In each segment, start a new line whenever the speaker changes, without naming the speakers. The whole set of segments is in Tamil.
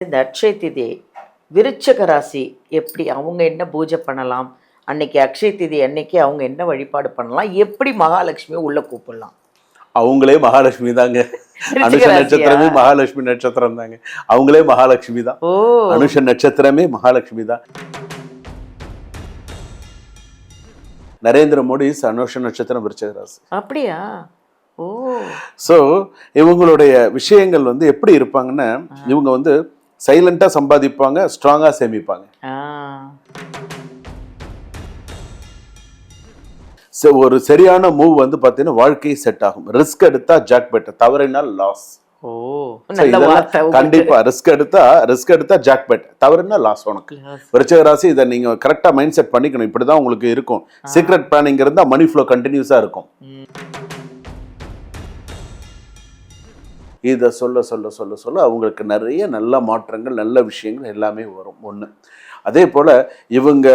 இந்த அக்ஷய திதி விருச்சக ராசி எப்படி அவங்க என்ன பூஜை பண்ணலாம், அன்னைக்கு அக்ஷய திதி அன்னைக்கு அவங்க என்ன வழிபாடு பண்ணலாம், எப்படி மகாலட்சுமியை உள்ள கூப்பிடலாம்?
அவங்களே மகாலட்சுமி தாங்க. அனுஷ நட்சத்திரமே மகாலட்சுமி நட்சத்திரம் தாங்க. அவங்களே மகாலட்சுமி தான். அனுஷ நட்சத்திரமே மகாலட்சுமி தான். நரேந்திர மோடி அனுஷ நட்சத்திரம் விருச்சிக ராசி.
அப்படியா? ஓ.
ஸோ இவங்களுடைய விஷயங்கள் வந்து எப்படி இருப்பாங்கன்னா, இவங்க வந்து சைலண்டா சம்பாதிப்பாங்க, ஸ்ட்ராங்கா சேமிப்பாங்க. ஒரு சரியான மூவ் வந்து பாத்தீங்கன்னா வாழ்க்கையை செட் ஆகும். ரிஸ்க் எடுத்தா ஜாக் பெட், தவறினால் லாஸ். கண்டிப்பா ரிஸ்க் எடுத்தா ஜாக் பெட், தவறுனா லாஸ் உனக்கு. விருச்சிக ராசி இதை நீங்க கரெக்டா மைண்ட் செட் பண்ணிக்கணும். இப்படிதான் உங்களுக்கு இருக்கும். சீக்ரெட் பிளானிங் இருந்தா மணி ஃப்ளோ கண்டினியூஸா இருக்கும். இதை சொல்ல சொல்ல சொல்ல சொல்ல அவங்களுக்கு நிறைய நல்ல மாற்றங்கள், நல்ல விஷயங்கள் எல்லாமே வரும். ஒன்று. அதே போல் இவங்க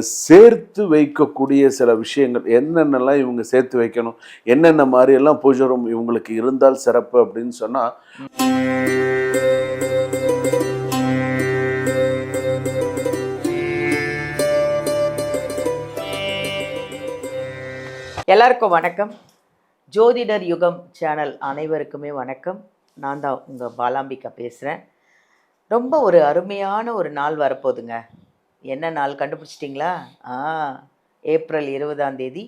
சேர்த்து வைக்கக்கூடிய சில விஷயங்கள் என்னென்னலாம் இவங்க சேர்த்து வைக்கணும், என்னென்ன மாதிரியெல்லாம் பூஜை ரூம் இவங்களுக்கு இருந்தால் சிறப்பு அப்படின்னு சொன்னால்,
எல்லாருக்கும் வணக்கம். ஜோதிடர் யுகம் சேனல் அனைவருக்குமே வணக்கம். நான் தான் உங்கள் பாலாம்பிகா பேசுகிறேன். ரொம்ப ஒரு அருமையான ஒரு நாள் வரப்போகுதுங்க. என்ன நாள் கண்டுபிடிச்சிட்டிங்களா? ஏப்ரல் 20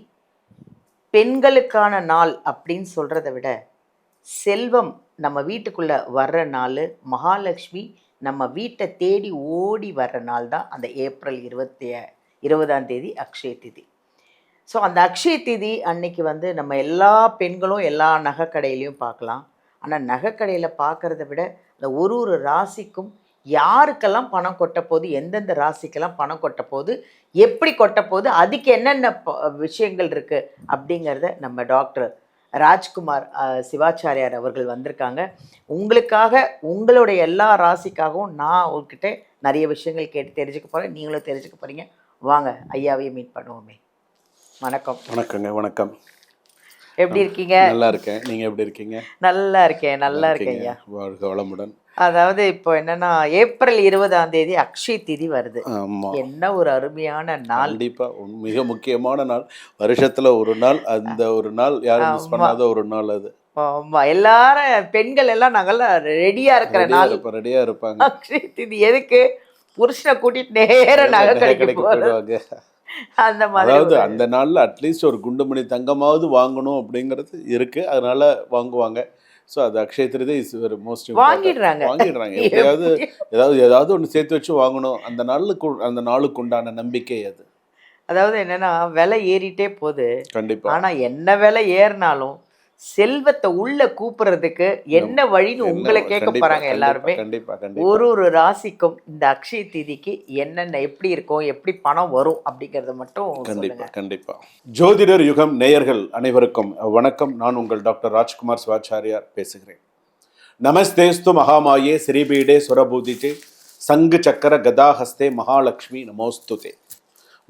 பெண்களுக்கான நாள் அப்படின்னு சொல்கிறத விட செல்வம் நம்ம வீட்டுக்குள்ளே வர்ற நாள், மகாலட்சுமி நம்ம வீட்டை தேடி ஓடி வர்ற நாள் தான் அந்த ஏப்ரல் 20 அக்ஷய திதி. ஸோ அந்த அக்ஷய திதி அன்னைக்கு வந்து நம்ம எல்லா பெண்களும் எல்லா நகைக்கடையிலையும் பார்க்கலாம். ஆனால் நகைக்கடையில் பார்க்குறத விட அந்த ஒரு ராசிக்கும் யாருக்கெல்லாம் பணம் கொட்ட போகுது, எந்தெந்த ராசிக்கெல்லாம் பணம் கொட்ட போகுது, எப்படி கொட்ட போகுது, அதுக்கு என்னென்ன விஷயங்கள் இருக்குது அப்படிங்கிறத நம்ம டாக்டர் ராஜ்குமார் சிவாச்சாரியார் அவர்கள் வந்திருக்காங்க. உங்களுக்காக, உங்களுடைய எல்லா ராசிக்காகவும் நான் உங்ககிட்ட நிறைய விஷயங்கள் கேட்டு தெரிஞ்சுக்க போகிறேன். நீங்களும் தெரிஞ்சுக்க போகிறீங்க. வாங்க ஐயாவையும் மீட் பண்ணுவோமே. வணக்கம்.
வணக்கங்க. வணக்கம்.
எப்படி இருக்கீங்க?
நல்லா இருக்கேன். நீங்க எப்படி இருக்கீங்க?
நல்லா இருக்கேன். நல்லா இருக்கேன் ஐயா.
வாழ்க வளமுடன்.
அதாவது இப்போ என்னன்னா ஏப்ரல் 20 அக்ஷய திதி வருது. என்ன ஒரு அருமையான நாள்.
கண்டிப்பா மிக முக்கியமான நாள். வருஷத்துல ஒரு நாள், அந்த ஒரு நாள் யாரும் மிஸ் பண்ணாத ஒரு நாள் அது.
ஆமா, எல்லாரும் பெண்கள் எல்லாம் நாங்கெல்லாம் ரெடியா இருக்கிற நாள்.
ரெடியா இருப்பாங்க.
அக்ஷய திதி எதுக்கு? புருஷனை கூட்டிட்டு நேர நகை கடைக்கு போவாங்க. அந்த மாதிரி,
அதாவது அந்த நாள்ல அட்லீஸ்ட் ஒரு குண்டுமணி தங்கமாவது வாங்கணும் அப்படிங்கிறது இருக்கு. அதனால வாங்குவாங்க. ஸோ அது அக்ஷய திருதி இஸ் வெரி மோஸ்ட்
வாங்கிடுறாங்க.
ஏதாவது ஒன்று சேர்த்து வச்சு வாங்கணும். அந்த நாளுக்கு உண்டான நம்பிக்கை அது.
அதாவது என்னன்னா விலை ஏறிட்டே போகுது.
கண்டிப்பா.
ஆனா என்ன விலை ஏறினாலும் செல்வத்தை உள்ள கூப்பிடுறதுக்கு என்ன வழின்னு உங்களை கேட்க போறாங்க எல்லாருமே. ஒரு ராசிக்கும் இந்த அக்ஷய திதிக்கு என்னென்ன எப்படி இருக்கும், எப்படி பணம் வரும் அப்படிங்கறத மட்டும்
கண்டிப்பா கண்டிப்பா. ஜோதிடர் யுகம் நேயர்கள் அனைவருக்கும் வணக்கம். நான் உங்கள் டாக்டர் ராஜ்குமார் சிவாச்சாரியார் பேசுகிறேன். நமஸ்தேஸ்து மகாமாயே ஸ்ரீபீடே சுரபூதிஜே சங்கு சக்கர கதாஹஸ்தே மகாலட்சுமி நமோஸ்துதே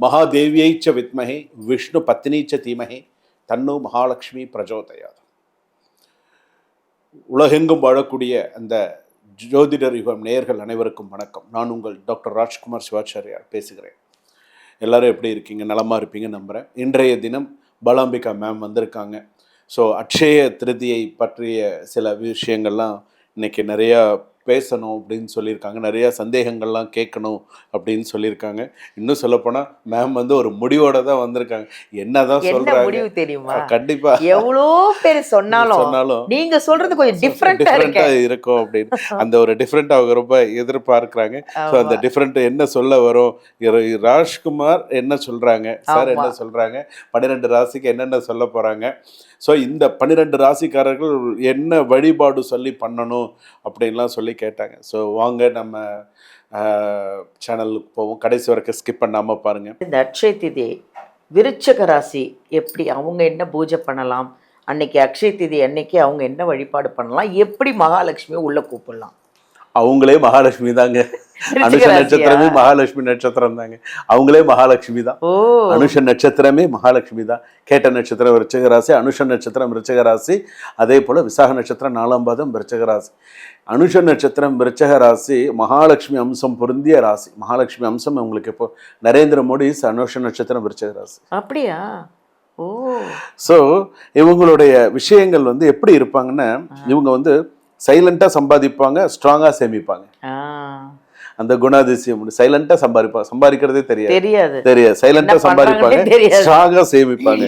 மகாதேவியை ச வித்மஹே விஷ்ணு பத்னி ச தீமஹே தன்னு மகாலட்சுமி பிரஜோதயாது. உலகெங்கும் வாழக்கூடிய அந்த ஜோதிடர் யுகம் நேயர்கள் அனைவருக்கும் வணக்கம். நான் உங்கள் டாக்டர் ராஜ்குமார் சிவாச்சாரியார் பேசுகிறேன். எல்லாரும் எப்படி இருக்கீங்க? நலமாக இருப்பீங்க நம்புகிறேன். இன்றைய தினம் பாலாம்பிகா மேம் வந்திருக்காங்க. ஸோ அக்ஷய திருதியை பற்றிய சில விஷயங்கள்லாம் இன்னைக்கு நிறையா பேசணும் அப்படின்னு சொல்லியிருக்காங்க. நிறையா சந்தேகங்கள்லாம் கேட்கணும் அப்படின்னு சொல்லியிருக்காங்க. இன்னும் சொல்லப்போனால் மேம் வந்து ஒரு முடிவோட தான் வந்திருக்காங்க. என்னதான் சொல்றாங்க
முடிவு தெரியுமா?
கண்டிப்பா
எவ்வளோ பேர் சொன்னாலும் நீங்க சொல்றது கொஞ்சம் டிஃப்ரெண்டா
இருக்கும் அப்படின்னு அந்த ஒரு டிஃப்ரெண்ட் அவங்க ரொம்ப எதிர்பார்க்கிறாங்க. ஸோ அந்த டிஃப்ரெண்ட் என்ன சொல்ல வரும், ராஜ்குமார் என்ன சொல்றாங்க, சார் என்ன சொல்றாங்க, 12 ராசிக்கு என்னென்ன சொல்ல போறாங்க, ஸோ இந்த 12 ராசிக்காரர்கள் என்ன வழிபாடு சொல்லி பண்ணணும் அப்படின்லாம் சொல்லி கேட்டாங்க. ஸோ வாங்க நம்ம சேனலுக்கு போவோம். கடைசி வரைக்கும் ஸ்கிப் பண்ணாமல் பாருங்கள்.
இந்த அக்ஷய திதி விருச்சக ராசி எப்படி அவங்க என்ன பூஜை பண்ணலாம், அன்னைக்கு அக்ஷய திதி அன்னைக்கு அவங்க என்ன வழிபாடு பண்ணலாம், எப்படி மகாலட்சுமியை உள்ளே கூப்பிடலாம்?
அவங்களே மகாலட்சுமி தாங்க. அனுஷ நட்சத்திரமே மகாலட்சுமி நட்சத்திரம் தாங்க. அவங்களே மகாலட்சுமி தான்.
ஓ,
அனுஷ நட்சத்திரமே மகாலட்சுமி தான். கேட்ட நட்சத்திரம் விருச்சிக ராசி, அனுஷ நட்சத்திரம் விருச்சிக ராசி, அதே போல விசாக நட்சத்திரம் 4ஆம் பாதம் விருச்சிக ராசி. அனுஷ நட்சத்திரம் விருச்சிக ராசி மகாலட்சுமி அம்சம் பொருந்திய ராசி. மகாலட்சுமி அம்சம் உங்களுக்கு இப்போ நரேந்திர மோடி அனுஷ நட்சத்திரம் விருச்சிக ராசி.
அப்படியா? ஓ,
ஸோ இவங்களுடைய விஷயங்கள் வந்து எப்படி இருப்பாங்கன்னா, இவங்க வந்து சைலண்டா சம்பாதிப்பாங்க, ஸ்ட்ராங்கா சேமிப்பாங்க.
ஆ,
அந்த குணாதிசயம் சைலண்டா சம்பாதிக்கிறதே தெரியாது. சைலண்டா
என்ன
சம்பாதிப்பாங்க,
பண்றாங்கன்னே தெரியாது.
ஸ்ட்ராங்கா சேமிப்பாங்க.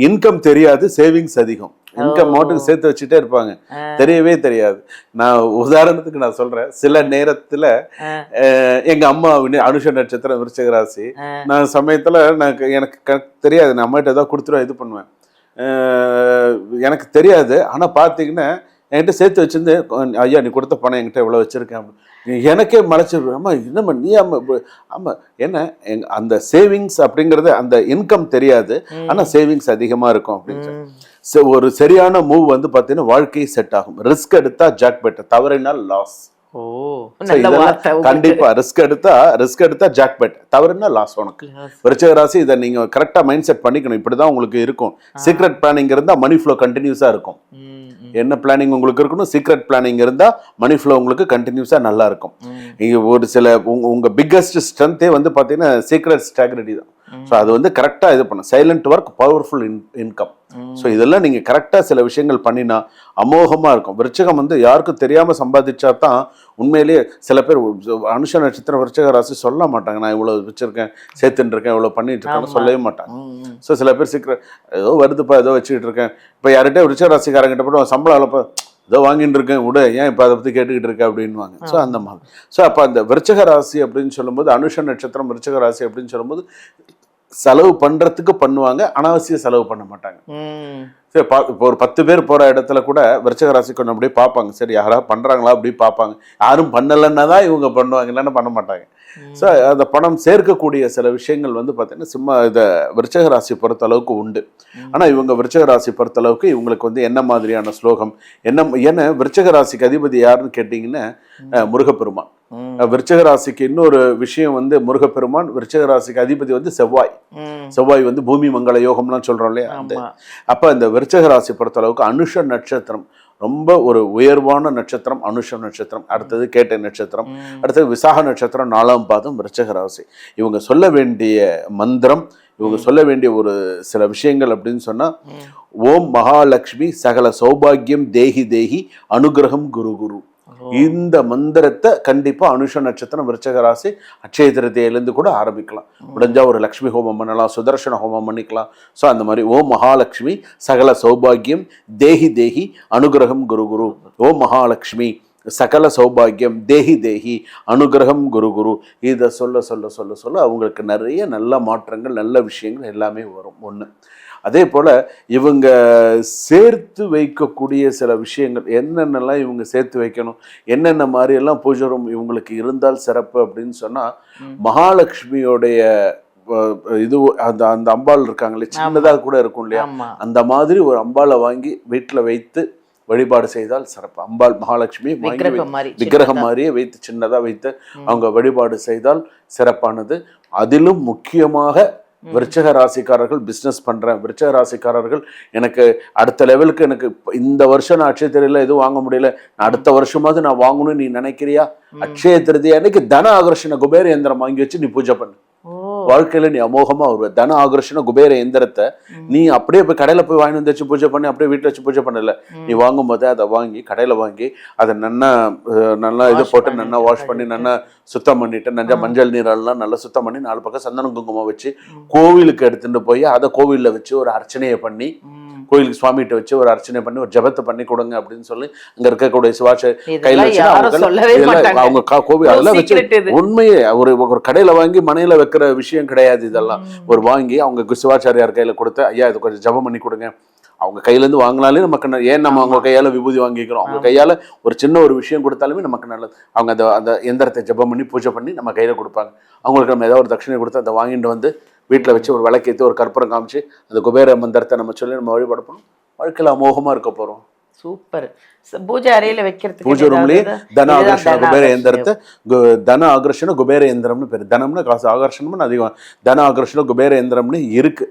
இன்கம் தெரியாது, சேவிங்ஸ் அதிகம். இன்கம் மட்டும் சேர்த்து வச்சுட்டே இருப்பாங்க, தெரியவே தெரியாது. நான் உதாரணத்துக்கு நான் சொல்றேன், சில நேரத்துல எங்க அம்மா அனுஷ நட்சத்திரம் விருச்சிக ராசி. நான் சமயத்துல எனக்கு தெரியாது, நான் அம்மாட்ட ஏதாவது கொடுத்துருவேன், இது பண்ணுவேன், எனக்கு தெரியாது. ஆனா பாத்தீங்கன்னா என்கிட்ட சேர்த்து வச்சிருந்து, ஐயா நீ கொடுத்த பணம் என்கிட்ட எவ்வளவு வச்சிருக்கேன், எனக்கே மலைச்சிருவேன். அம்மா என்னம்மா நீ ஆமா என்ன அந்த சேவிங்ஸ் அப்படிங்கறது, அந்த இன்கம் தெரியாது, ஆனா சேவிங்ஸ் அதிகமா இருக்கும் அப்படின்னு. ஒரு சரியான மூவ் வந்து பாத்தீங்கன்னா வாழ்க்கை செட் ஆகும். ரிஸ்க் எடுத்தா ஜாக் பெட், தவறினால் லாஸ்.
ஓ,
கண்டிப்பா ரிஸ்க் எடுத்தா ஜாக் பெட், தவறுனா லாஸ் உனக்கு. விருச்சிக ராசி இதை நீங்க கரெக்டா மைண்ட் செட் பண்ணிக்கணும். இப்படிதான் உங்களுக்கு இருக்கும். சீக்ரெட் பிளானிங் இருந்தா மணி ஃப்ளோ கண்டினியூஸா இருக்கும். என்ன பிளானிங் உங்களுக்கு இருக்கணும், சீக்ரெட் பிளானிங் இருந்தா மணி ஃப்ளோ உங்களுக்கு கண்டினியூஸா நல்லா இருக்கும். இங்க ஒரு சில உங்க பிக்கஸ்ட் ஸ்ட்ரென்த்தே வந்து பாத்தீங்கன்னா சீக்ரெட் ஸ்டாக்ரிட்டி தான். ஸோ அது வந்து கரெக்டா இது பண்ணும். Silent work, powerful income. So இதெல்லாம் நீங்க கரெக்டா சில விஷயங்கள் பண்ணினா அமோகமா இருக்கும். விருச்சிகம் வந்து யாருக்கும் தெரியாம சம்பாதிச்சா தான் உண்மையிலேயே. சில பேர் அனுஷ நட்சத்திரம் விருச்சிக ராசி சொல்ல மாட்டாங்க, நான் இவ்வளவு வச்சிருக்கேன், சேர்த்துட்டு இருக்கேன், இவ்வளவு பண்ணிட்டு இருக்கேன்னு சொல்லவே மாட்டாங்க. ஸோ சில பேர் சீக்கிரம் ஏதோ வருதுப்பா, ஏதோ வச்சுக்கிட்டு இருக்கேன். இப்போ யார்கிட்ட விருச்சிக ராசிக்காரங்கிட்ட போட்டு சம்பளம் அளப்ப ஏதோ வாங்கிட்டு இருக்கேன் விட, ஏன் இப்போ அதை பற்றி கேட்டுக்கிட்டு இருக்க அப்படின்வாங்க. ஸோ அந்த மாதிரி. ஸோ அப்போ அந்த விருச்சிக ராசி அப்படின்னு சொல்லும்போது, அனுஷ நட்சத்திரம் விருச்சிக ராசி அப்படின்னு சொல்லும்போது செலவு பண்றதுக்கு பண்ணுவாங்க, அனாவசிய செலவு பண்ண மாட்டாங்க. சரி, இப்போ ஒரு 10 பேர் போற இடத்துல கூட விருச்சிக ராசி கொஞ்சம் அப்படியே பார்ப்பாங்க, சரி யாராவது பண்றாங்களா அப்படி பார்ப்பாங்க. யாரும் பண்ணலைன்னா தான் இவங்க பண்ணுவாங்க, இல்லைன்னா பண்ண மாட்டாங்க. ஸோ அந்த பணம் சேர்க்கக்கூடிய சில விஷயங்கள் வந்து பார்த்தீங்கன்னா சும்மா இதை விருச்சிக ராசி பொறுத்த அளவுக்கு உண்டு. ஆனால் இவங்க விருச்சிக ராசி பொறுத்த அளவுக்கு இவங்களுக்கு வந்து என்ன மாதிரியான ஸ்லோகம் ஏன்னா விருச்சிக ராசிக்கு அதிபதி யாருன்னு கேட்டிங்கன்னா முருகப்பெருமான். விருச்சிக ராசிக்கு இன்னொரு விஷயம் வந்து முருகப்பெருமான். விருச்சிக ராசிக்கு அதிபதி வந்து செவ்வாய் வந்து பூமி மங்கள யோகம்லாம் சொல்றோம் இல்லையா. அப்ப இந்த விருச்சிக ராசி பொறுத்த அளவுக்கு அனுஷ நட்சத்திரம் ரொம்ப ஒரு உயர்வான நட்சத்திரம். அனுஷ நட்சத்திரம், அடுத்தது கேட்டை நட்சத்திரம், அடுத்தது விசாக நட்சத்திரம், 4ஆம் பாதம் விருச்சிக ராசி. இவங்க சொல்ல வேண்டிய மந்திரம், இவங்க சொல்ல வேண்டிய ஒரு சில விஷயங்கள் அப்படின்னு சொன்னா, ஓம் மகாலட்சுமி சகல சௌபாகியம் தேஹி தேஹி அனுகிரகம் குரு குரு. இந்த மந்திரத்தை கண்டிப்பா அனுஷ நட்சத்திரம் விருச்சிக ராசி அட்சய திருதியிலிருந்து கூட ஆரம்பிக்கலாம். முடிஞ்சா ஒரு லட்சுமி ஹோமம் பண்ணலாம், சுதர்சன ஹோமம் பண்ணிக்கலாம். ஸோ அந்த மாதிரி ஓம் மகாலட்சுமி சகல சௌபாகியம் தேஹி தேஹி அனுகிரகம் குரு குரு. ஓம் மகாலட்சுமி சகல சௌபாகியம் தேஹி தேஹி அனுகிரகம் குரு குரு. இதை சொல்ல சொல்ல சொல்ல சொல்ல அவங்களுக்கு நிறைய நல்ல மாற்றங்கள், நல்ல விஷயங்கள் எல்லாமே வரும். ஒன்று. அதே போல் இவங்க சேர்த்து வைக்கக்கூடிய சில விஷயங்கள் என்னென்னலாம் இவங்க சேர்த்து வைக்கணும், என்னென்ன மாதிரியெல்லாம் பூஜை ரூம் இவங்களுக்கு இருந்தால் சிறப்பு அப்படின்னு சொன்னால், மகாலட்சுமியோடைய இது அந்த அந்த அம்பாள் இருக்காங்களே, சின்னதாக கூட இருக்கும் இல்லையா, அந்த மாதிரி ஒரு அம்பாளை வாங்கி வீட்டில் வைத்து வழிபாடு செய்தால் சிறப்பு. அம்பாள் மகாலட்சுமி விக்கிரகம் மாதிரியே வைத்து சின்னதாக வைத்து அவங்க வழிபாடு செய்தால் சிறப்பானது. அதிலும் முக்கியமாக விருச்சிக ராசிக்காரர்கள் பிஸ்னஸ் பண்ணுறேன், விருச்சிக ராசிக்காரர்கள் எனக்கு அடுத்த லெவலுக்கு எனக்கு இந்த வருஷம் நான் அட்சய திருதியில எதுவும் வாங்க முடியல, நான் அடுத்த வருஷமாவது நான் வாங்கணும்னு நீ நினைக்கிறியா, அட்சய திருதி அன்னைக்கு தன ஆகர்ஷண குபேர யந்திரம் வாங்கி வச்சு நீ பூஜை பண்ணு. வாழ்க்கையில நீ அமோகமா வருவ. தன ஆகர்ஷண குபேர எந்திரத்தை நீ அப்படியே போய் கடையில போய் வாங்கி வந்து வச்சு பூஜை பண்ணி அப்படியே வீட்டுல வச்சு பூஜை பண்ணல. நீ வாங்கும் போதே அதை வாங்கி கடையில வாங்கி அதை நல்லா இது போட்டு நல்லா வாஷ் பண்ணி நல்லா சுத்தம் பண்ணிட்டு நல்லா மஞ்சள் நீரெல்லாம் நல்லா சுத்தம் பண்ணி 4 பக்கம் சந்தனம் குங்குமம் வச்சு கோவிலுக்கு எடுத்துட்டு போய் அதை கோவில்ல வச்சு ஒரு அர்ச்சனையை பண்ணி, கோயிலுக்கு சுவாமிகிட்ட வச்சு ஒரு அர்ச்சனை பண்ணி ஒரு ஜபத்தை பண்ணி கொடுங்க அப்படின்னு சொல்லி அங்க இருக்கக்கூடிய சிவாச்ச கையில வச்சு அவங்க கோவில் அதெல்லாம் வச்சு உண்மையே ஒரு கடையில வாங்கி மனையில வைக்கிற விஷயம் கிடையாது. இதெல்லாம் ஒரு வாங்கி அவங்க சிவாச்சாரியார் கையில கொடுத்து, ஐயா இது கொஞ்சம் ஜபம் பண்ணி கொடுங்க. அவங்க கையில இருந்து வாங்கினாலே நமக்கு ஏன் நம்ம அவங்க கையால விபூதி வாங்கிக்கிறோம், அவங்க கையால ஒரு சின்ன ஒரு விஷயம் கொடுத்தாலுமே நமக்கு நல்லது. அவங்க அந்த எந்திரத்தை ஜபம் பண்ணி பூஜை பண்ணி நம்ம கையில கொடுப்பாங்க. அவங்களுக்கு நம்ம ஏதாவது ஒரு தட்சணை கொடுத்து அதை வாங்கிட்டு வந்து வீட்டில் வச்சு ஒரு விளக்கேற்றி ஒரு கற்பூரம் காமிச்சு அந்த குபேர மந்திரத்தை நம்ம சொல்லி நம்ம வழிபாடு பண்ணோம். வாழ்க்கையில் அமோகமாக இருக்க போகிறோம்.
சூப்பர். பூஜை அறையில வைக்கிறதுக்கு
பூஜை ரூம்லயே தன ஆகர்ஷண குபேர
ஆகர்ஷண.
எந்திரத்தை தன ஆகர்ஷண குபேர எந்திரம்னு பேர். தனம்னு காசு, ஆகர்ஷணம்னு அதிகம். தன ஆகர்ஷண குபேர எந்திரம்னு இருக்கு.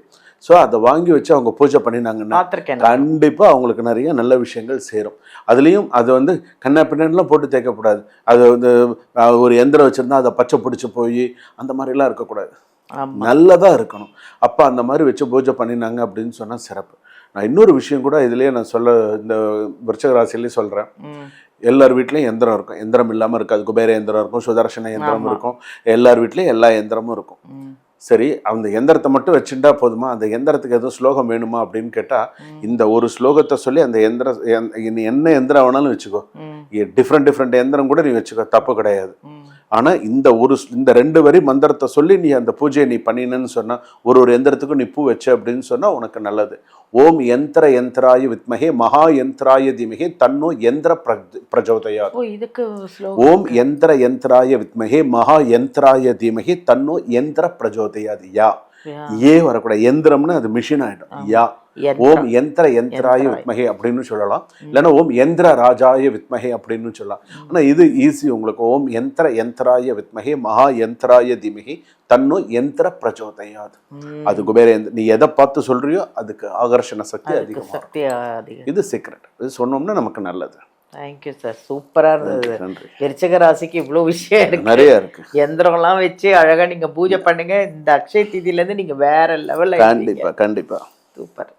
ஸோ அதை வாங்கி வச்சு அவங்க பூஜை பண்ணினாங்கன்னா
பார்த்திருக்கேன்.
கண்டிப்பா அவங்களுக்கு நிறைய நல்ல விஷயங்கள் சேரும். அதுலேயும் அது வந்து கண்ணா பின்னாடிலாம் போட்டு தேய்க்கக்கூடாது. அது வந்து ஒரு எந்திரம் வச்சிருந்தா அதை பச்சை பிடிச்சி போய் அந்த மாதிரிலாம் இருக்கக்கூடாது.
ஆமா.
நல்லதா இருக்கணும். அப்போ அந்த மாதிரி வச்சு பூஜை பண்ணினாங்க அப்படின்னு சொன்னா சிறப்பு. நான் இன்னொரு விஷயம் கூட இதுலயே நான் சொல்ல, இந்த விருச்சிக ராசியிலேயே சொல்றேன். எல்லார் வீட்லயும் எந்திரம் இருக்கும். எந்திரம் இல்லாம இருக்காது. குபேர எந்திரம் இருக்கும், சுதர்சன எந்திரம் இருக்கும், எல்லார் வீட்லயும் எல்லா எந்திரமும் இருக்கும். சரி, அந்த எந்திரத்தை மட்டும் வச்சுட்டா போதுமா? அந்த எந்திரத்துக்கு எதுவும் ஸ்லோகம் வேணுமா அப்படின்னு கேட்டா, இந்த ஒரு ஸ்லோகத்தை சொல்லி அந்த என்ன எந்திரம் வேணாலும் வச்சுக்கோ, டிஃப்ரெண்ட் எந்திரம் கூட நீ வச்சுக்கோ, தப்பு கிடையாது. ஆனா இந்த 2 வரி மந்திரத்தை சொல்லி நீ அந்த பூஜையை நீ பண்ணினன்னு சொன்னா, ஒரு எந்திரத்துக்கும் நீ பூ வச்ச அப்படின்னு சொன்னா உனக்கு நல்லது. ஓம் யந்திராய வித்மஹே மகா யந்திராய தீமஹே தன்னோ யந்திர பிரச்சோதயாத். ஓம் யந்திராய வித்மஹே மகா யந்திராய தீமஹே தன்னோ யந்திர பிரச்சோதயாத். யா ஏ வரக்கூடாது. எந்திரம்னு அது மிஷின் ஆயிடும். யா ஓம் யந்திராய வித்மஹே அப்படின்னு சொல்லலாம். இல்லைன்னா ஓம் யந்திர ராஜாய வித்மஹே அப்படின்னு சொல்லலாம். ஆனா இது ஈஸி உங்களுக்கு. ஓம் யந்திராய வித்மஹே மகா யந்திராய தீமஹி தன்னோ யந்திர பிரச்சோதயாத். அது குபேர நீ எதை பார்த்து சொல்றியோ அதுக்கு ஆகர்ஷண சக்தி அதிகமாக. இது சீக்ரெட். இது சொன்னோம்னா நமக்கு நல்லது.
தேங்க்யூ சார், சூப்பரா இருந்தது. விருச்சிக ராசிக்கு இவ்வளவு விஷயம் இருக்கு,
நிறைய இருக்கு.
எந்திரம்லாம் வச்சு அழகா நீங்க பூஜை பண்ணுங்க. இந்த அக்ஷய தீதியில இருந்து நீங்க வேற லெவல்ல.
கண்டிப்பா கண்டிப்பா.
சூப்பர்.